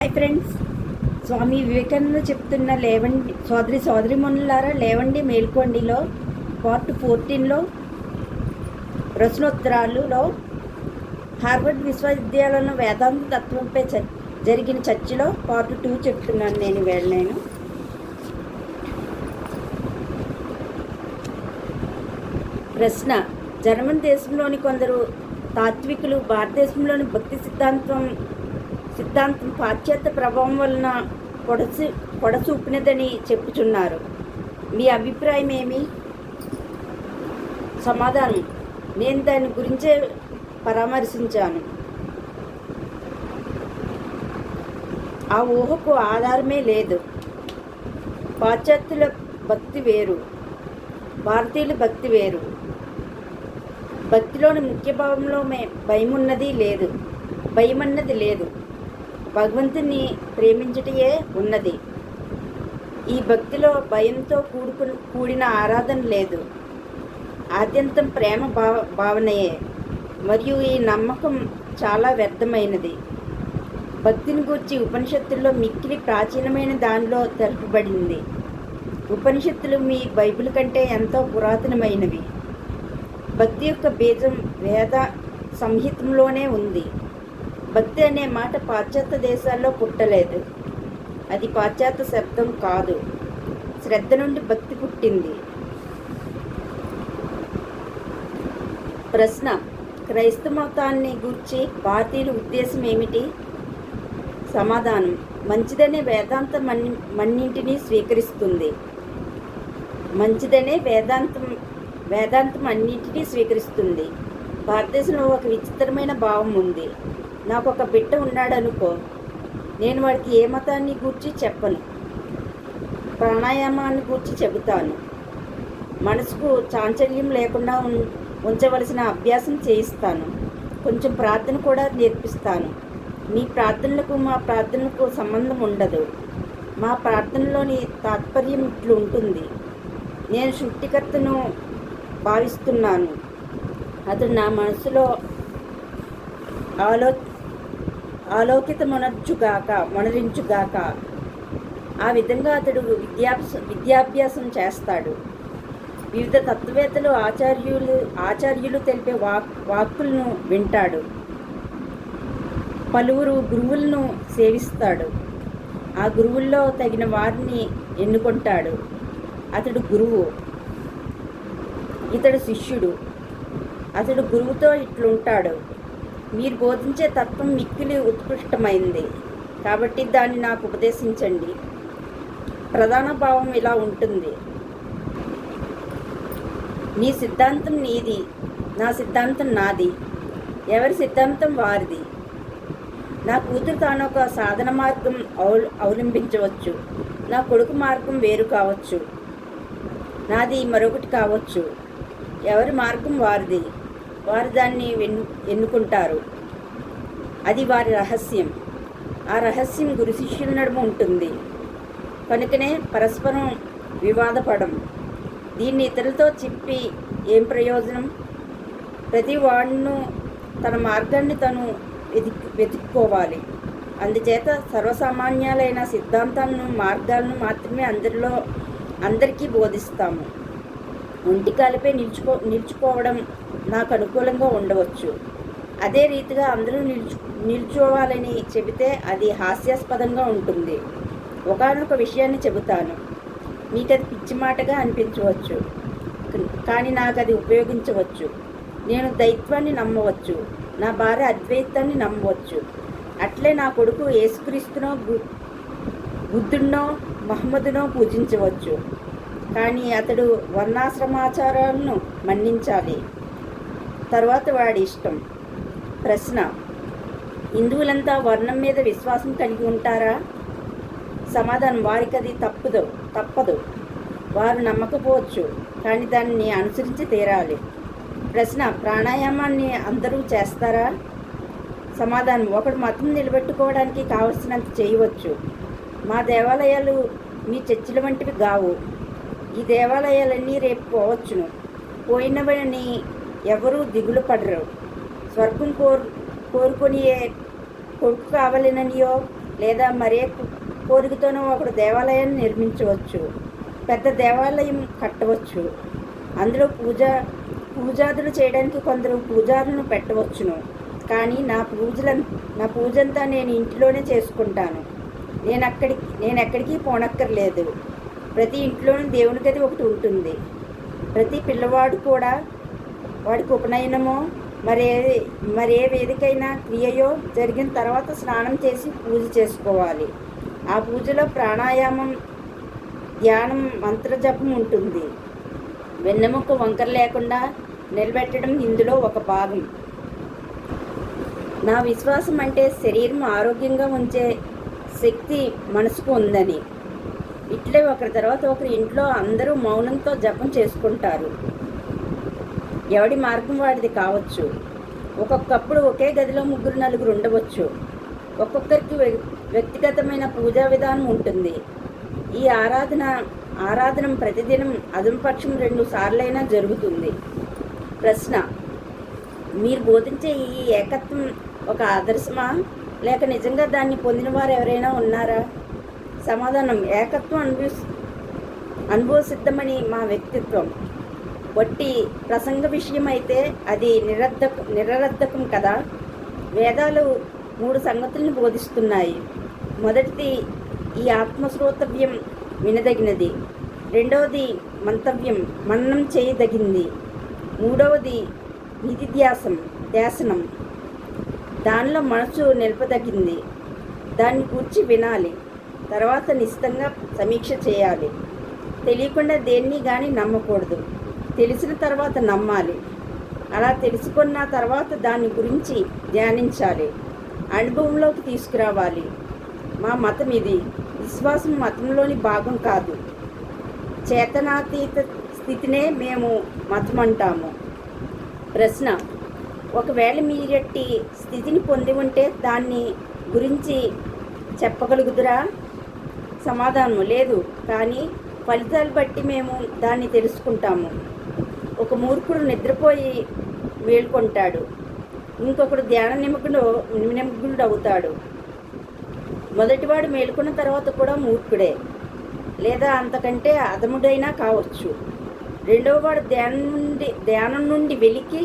Hi friends, Swami Vivekananda చెప్తున్న లేవండి సోదరిమణులారా లేవండి మేల్కోండిలో పార్ట్ 14లో ప్రశ్నోత్తరాలులో హార్వర్డ్ విశ్వవిద్యాలయంలో వేదాంత తత్వంపై జరిగిన చర్చలో పార్ట్ 2 చెప్తున్నాను నేను ప్రశ్న: జర్మన్ దేశంలోని కొందరు తాత్వికులు భారతదేశంలోని భక్తి సిద్ధాంతం పాశ్చాత్య ప్రభావం వలన పొడసూపినదని చెప్పుచున్నారు. మీ అభిప్రాయం ఏమి? సమాధానం: నేను దాని గురించే పరామర్శించాను. ఆ ఊహకు ఆధారమే లేదు. పాశ్చాత్యుల భక్తి వేరు, భారతీయుల భక్తి వేరు. భక్తిలోని ముఖ్య భావంలో భయమన్నది లేదు. భగవంతుని ప్రేమించటయే ఉన్నది. ఈ భక్తిలో భయంతో కూడిన ఆరాధన లేదు. ఆద్యంతం ప్రేమ భావనయే. మరియు ఈ నమ్మకం చాలా వ్యర్థమైనది. భక్తిని గూర్చి ఉపనిషత్తుల్లో మిక్కిలి ప్రాచీనమైన దానిలో తెలుపబడింది. ఉపనిషత్తులు మీ బైబిల్ కంటే ఎంతో పురాతనమైనవి. భక్తి యొక్క బీజం వేద సంహితంలోనే ఉంది. భక్తి అనే మాట పాశ్చాత్య దేశాల్లో పుట్టలేదు. అది పాశ్చాత్య శబ్దం కాదు. శ్రద్ధ నుండి భక్తి పుట్టింది. ప్రశ్న: క్రైస్తవ మతాన్ని గూర్చి భారతీయుల ఉద్దేశం ఏమిటి? సమాధానం: మంచిదనే వేదాంతం మన్నింటినీ స్వీకరిస్తుంది. వేదాంతం అన్నింటినీ స్వీకరిస్తుంది. భారతదేశంలో ఒక విచిత్రమైన భావం ఉంది. నాకు ఒక బిడ్డ ఉన్నాడనుకో, నేను వాడికి ఏ మతాన్ని గూర్చి చెప్పను. ప్రాణాయామాన్ని గూర్చి చెబుతాను. మనసుకు చాంచల్యం లేకుండా ఉంచవలసిన అభ్యాసం చేయిస్తాను. కొంచెం ప్రార్థన కూడా నేర్పిస్తాను. మీ ప్రార్థనలకు మా ప్రార్థనలకు సంబంధం ఉండదు. మా ప్రార్థనలోని తాత్పర్యం ఇట్లు ఉంటుంది: నేను సృష్టికర్తను భావిస్తున్నాను. అతడు నా మనసులో మొనరించుగాక. ఆ విధంగా అతడు విద్యాభ్యాసం చేస్తాడు. వివిధ తత్వవేత్తలు ఆచార్యులు తెలిపే వాక్కులను వింటాడు. పలువురు గురువులను సేవిస్తాడు. ఆ గురువుల్లో తగిన వారిని ఎన్నుకుంటాడు. అతడు గురువు, ఇతడు శిష్యుడు. అతడు గురువుతో ఇట్లుంటాడు: మీరు బోధించే తత్వం మిక్కిలి ఉత్కృష్టమైంది, కాబట్టి దాన్ని నాకు ఉపదేశించండి. ప్రధాన భావం ఇలా ఉంటుంది: నీ సిద్ధాంతం నీది, నా సిద్ధాంతం నాది. ఎవరి సిద్ధాంతం వారిది. నా కూతురు తాను ఒక సాధన మార్గం అవలంబించవచ్చు. నా కొడుకు మార్గం వేరు కావచ్చు. నాది మరొకటి కావచ్చు. ఎవరి మార్గం వారిది. వారు దాన్ని ఎన్నుకుంటారు. అది వారి రహస్యం. ఆ రహస్యం గురు శిష్యుల నడుమ ఉంటుంది. కనుకనే పరస్పరం వివాదపడం. దీన్ని ఇతరులతో చెప్పి ఏం ప్రయోజనం? ప్రతి వాడును తన మార్గాన్ని తను వెతుక్కోవాలి. అందుచేత సర్వసామాన్యాలైన సిద్ధాంతాలను, మార్గాలను మాత్రమే అందరికీ బోధిస్తాము. ఒంటికాలపై నిల్చుకోవడం నాకు అనుకూలంగా ఉండవచ్చు. అదే రీతిగా అందరూ నిల్చోవాలని చెబితే అది హాస్యాస్పదంగా ఉంటుంది. ఒకానొక విషయాన్ని చెబుతాను. మీకు అది పిచ్చి మాటగా అనిపించవచ్చు, కానీ నాకు అది ఉపయోగించవచ్చు. నేను దైత్వాన్ని నమ్మవచ్చు. నా భార్య అద్వైతాన్ని నమ్మవచ్చు. అట్లే నా కొడుకు యేసుక్రీస్తునో బుద్ధుడినో మహమ్మదునో పూజించవచ్చు. కానీ అతడు వర్ణాశ్రమాచారాలను మన్నించాలి. తరువాత వాడి ఇష్టం. ప్రశ్న: హిందువులంతా వర్ణం మీద విశ్వాసం కలిగి ఉంటారా? సమాధానం: వారికి అది తప్పదు. వారు నమ్మకపోవచ్చు, కానీ దాన్ని అనుసరించి తీరాలి. ప్రశ్న: ప్రాణాయామాన్ని అందరూ చేస్తారా? సమాధానం: ఒకడు మతం నిలబెట్టుకోవడానికి కావలసినంత చేయవచ్చు. మా దేవాలయాలు మీ చర్చిల వంటివి కావు. ఈ దేవాలయాలన్నీ రేపు పోవచ్చును. పోయినవని ఎవరూ దిగులు పడరు. స్వర్గం కోరుకొని కొడుకు కావాలననియో లేదా మరే కోరికతోనో ఒకడు దేవాలయాన్ని నిర్మించవచ్చు, పెద్ద దేవాలయం కట్టవచ్చు. అందులో పూజాదులు చేయడానికి కొందరు పూజారులను పెట్టవచ్చును. కానీ నా పూజంతా నేను ఇంటిలోనే చేసుకుంటాను. నేను ఎక్కడికి పోనక్కర్లేదు. ప్రతి ఇంట్లోనూ దేవుని గది ఒకటి ఉంటుంది. ప్రతి పిల్లవాడు కూడా వాడికి ఉపనయనమో మరే వేదికైనా క్రియయో జరిగిన తర్వాత స్నానం చేసి పూజ చేసుకోవాలి. ఆ పూజలో ప్రాణాయామం, ధ్యానం, మంత్రజపం ఉంటుంది. వెన్నెముక వంకర లేకుండా నిలబెట్టడం ఇందులో ఒక భాగం. నా విశ్వాసం అంటే శరీరం ఆరోగ్యంగా ఉంచే శక్తి మనసుకు ఉందని. ఇట్లే ఒకరి తర్వాత ఒకరి ఇంట్లో అందరూ మౌనంతో జపం చేసుకుంటారు. ఎవడి మార్గం వాడిది కావచ్చు. ఒక్కొక్కప్పుడు ఒకే గదిలో 3-4 ఉండవచ్చు. ఒక్కొక్కరికి వ్యక్తిగతమైన పూజా విధానం ఉంటుంది. ఈ ఆరాధన ప్రతిదినం అదుంపక్షం 2 సార్లైనా జరుగుతుంది. ప్రశ్న: మీరు బోధించే ఈ ఏకత్వం ఒక ఆదర్శమా, లేక నిజంగా దాన్ని పొందిన వారు ఎవరైనా ఉన్నారా? సమాధానం: ఏకత్వం అనుభవసిద్ధమని మా వ్యక్తిత్వం. వట్టి ప్రసంగ విషయం అయితే అది నిరర్ధకం కదా. వేదాలు 3 సంగతులను బోధిస్తున్నాయి. మొదటిది ఈ ఆత్మశ్రోతవ్యం, వినదగినది. రెండవది మంతవ్యం, మననం చేయదగింది. మూడవది ధ్యాసనం, దానిలో మనసు నిలపదగింది. దాన్ని కూర్చి వినాలి. తర్వాత నిశ్చితంగా సమీక్ష చేయాలి. తెలియకుండా దేన్ని కానీ నమ్మకూడదు. తెలిసిన తర్వాత నమ్మాలి. అలా తెలుసుకున్న తర్వాత దాని గురించి ధ్యానించాలి, అనుభవంలోకి తీసుకురావాలి. మా మతం ఇది. విశ్వాసం మతంలోని భాగం కాదు. చేతనాతీత స్థితినే మేము మతం అంటాము. ప్రశ్న: ఒకవేళ మీరట్టి స్థితిని పొంది ఉంటే దాన్ని గురించి చెప్పగలుగుదురా? సమాధానం: లేదు, కానీ ఫలితాలు బట్టి మేము దాన్ని తెలుసుకుంటాము. ఒక మూర్ఖుడు నిద్రపోయి మేల్కొంటాడు, ఇంకొకడు ధ్యాన నిమగ్నుడు అవుతాడు. మొదటివాడు మేల్కొన్న తర్వాత కూడా మూర్ఖుడే, లేదా అంతకంటే అధముడైనా కావచ్చు. రెండవవాడు ధ్యానం నుండి వెలికి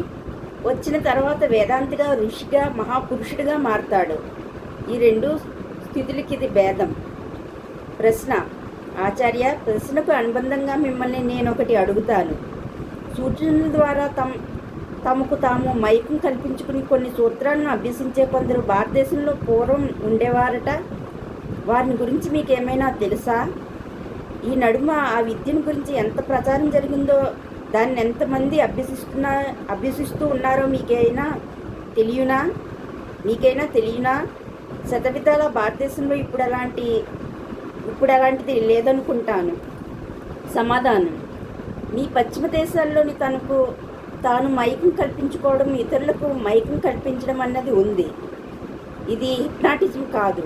వచ్చిన తర్వాత వేదాంతిగా, ఋషిగా, మహాపురుషుడిగా మారతాడు. ఈ 2 స్థితులకి ఇది భేదం. ప్రశ్న: ఆచార్య, ప్రశ్నకు అనుబంధంగా మిమ్మల్ని నేను ఒకటి అడుగుతాను. సూచనల ద్వారా తమకు తాము మైకం కల్పించుకుని కొన్ని సూత్రాలను అభ్యసించే కొందరు భారతదేశంలో పూర్వం ఉండేవారట. వారిని గురించి మీకేమైనా తెలుసా? ఈ నడుమ ఆ విద్యను గురించి ఎంత ప్రచారం జరిగిందో, దాన్ని ఎంతమంది అభ్యసిస్తూ ఉన్నారో మీకైనా తెలియనా? శతవిధాల భారతదేశంలో ఇప్పుడు అలాంటిది లేదనుకుంటాను. సమాధానం: మీ పశ్చిమ దేశాల్లోని తాను మైకం కల్పించుకోవడం, ఇతరులకు మైకం కల్పించడం అన్నది ఉంది. ఇది హిప్నాటిజం కాదు.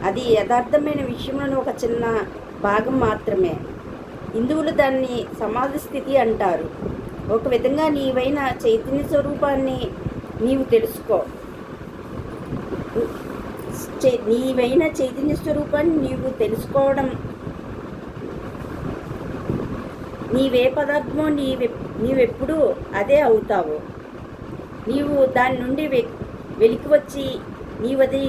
అది యథార్థమైన విషయంలో ఒక చిన్న భాగం మాత్రమే. హిందువులు దాన్ని సమాధి స్థితి అంటారు. ఒక విధంగా నీవైన చైతన్య స్వరూపాన్ని నీవు తెలుసుకో. నీవు తెలుసుకోవడం, నీవే పదార్థమో నీవెప్పుడు అదే అవుతావు. నీవు దాని నుండి వెలికి వచ్చి నీవది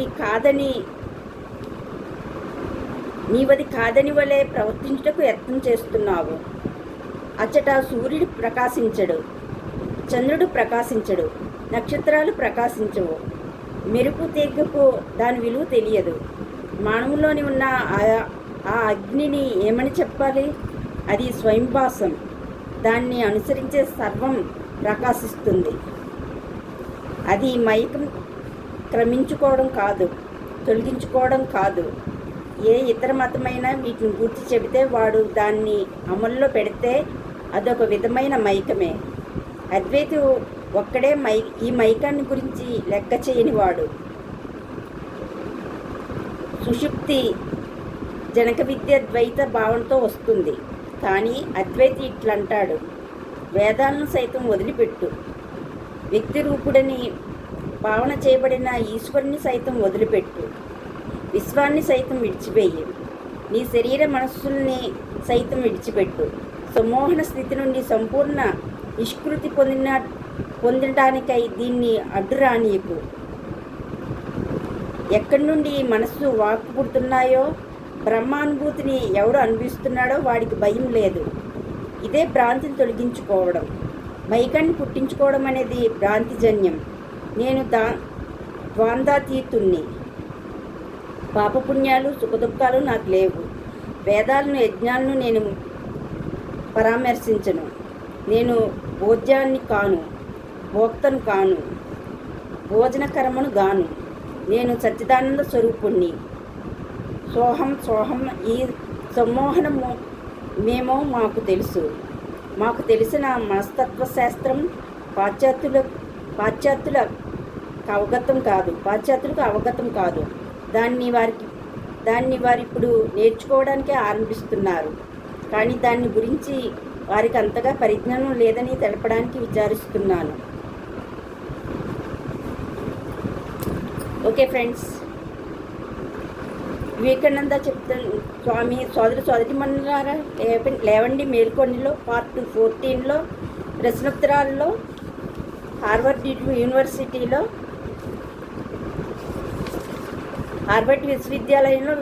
కాదని వలె ప్రవర్తించుటకు యత్నం చేస్తున్నావు. అచ్చట సూర్యుడు ప్రకాశించడు, చంద్రుడు ప్రకాశించడు, నక్షత్రాలు ప్రకాశించవు. మెరుపు తీగకు దాని విలువ తెలియదు. మానవులోని ఉన్న ఆ అగ్నిని ఏమని చెప్పాలి? అది స్వయంభాసం. దాన్ని అనుసరించే సర్వం ప్రకాశిస్తుంది. అది మైకం క్రమించుకోవడం కాదు, తొలగించుకోవడం కాదు. ఏ ఇతర మతమైనా వీటిని గుర్తి చెబితే వాడు దాన్ని అమల్లో పెడితే అదొక విధమైన మైకమే. అద్వైతి ఒక్కడే ఈ మైకాన్ని గురించి లెక్క చేయనివాడు. సుషుప్తి జనక విద్య ద్వైత భావనతో వస్తుంది. కానీ అద్వైతి ఇట్లంటాడు: వేదాలను సైతం వదిలిపెట్టు, వ్యక్తి రూపుడని భావన చేయబడిన ఈశ్వరుని సైతం వదిలిపెట్టు. విశ్వాన్ని సైతం విడిచివేయి. నీ శరీర మనస్సుల్ని సైతం విడిచిపెట్టు. సమ్మోహన స్థితి నుండి సంపూర్ణ నిష్కృతి పొందటానికై దీన్ని అడ్డురానియకు. ఎక్కడి నుండి మనస్సు వాక్కు పుడుతున్నాయో, బ్రహ్మానుభూతిని ఎవడు అనుభవిస్తున్నాడో వాడికి భయం లేదు. ఇదే భ్రాంతిని తొలగించుకోవడం. మైకాన్ని పుట్టించుకోవడం అనేది భ్రాంతిజన్యం. నేను ద్వంద్వాతీతుణ్ణి. పాపపుణ్యాలు సుఖదుఖాలు నాకు లేవు. వేదాలను యజ్ఞాలను నేను పరామర్శించను. నేను భోజ్యాన్ని కాను, భోక్తను కాను, భోజనకరమును గాను. నేను సచ్చిదానంద స్వరూపుణ్ణి. సోహం సోహం. ఈ సమ్మోహనము మేమో మాకు తెలుసు. మాకు తెలిసిన మనస్తత్వ శాస్త్రం పాశ్చాత్యులకు అవగతం కాదు. దాన్ని వారు ఇప్పుడు నేర్చుకోవడానికే ఆరంభిస్తున్నారు. కానీ దాని గురించి వారికి అంతగా పరిజ్ఞానం లేదని తెలపడానికి విచారిస్తున్నాను. ఓకే ఫ్రెండ్స్, వివేకానంద చెప్తాను. స్వామి సోదరిమణులారా, లేవండి మేల్కొండిలో పార్ట్ 14లో ప్రశ్నోత్తరాల్లో హార్వర్డ్ విశ్వవిద్యాలయంలో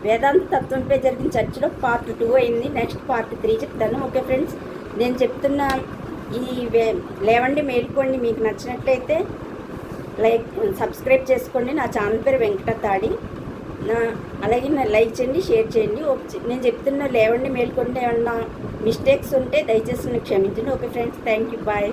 వేదాంత తత్వంపై జరిగిన చర్చలో పార్ట్ 2 అయింది. నెక్స్ట్ పార్ట్ 3 చెప్తాను. ఓకే ఫ్రెండ్స్, నేను చెప్తున్న ఈ లేవండి మేల్కోండి మీకు నచ్చినట్లయితే సబ్స్క్రైబ్ చేసుకోండి. నా ఛానల్ పేరు వెంకట తాడి. అలాగే లైక్ చేయండి, షేర్ చేయండి. నేను చెప్తున్న లేవండి మేల్కోండి ఏమన్నా మిస్టేక్స్ ఉంటే దయచేసి క్షమించండి. Okay friends, thank you, bye.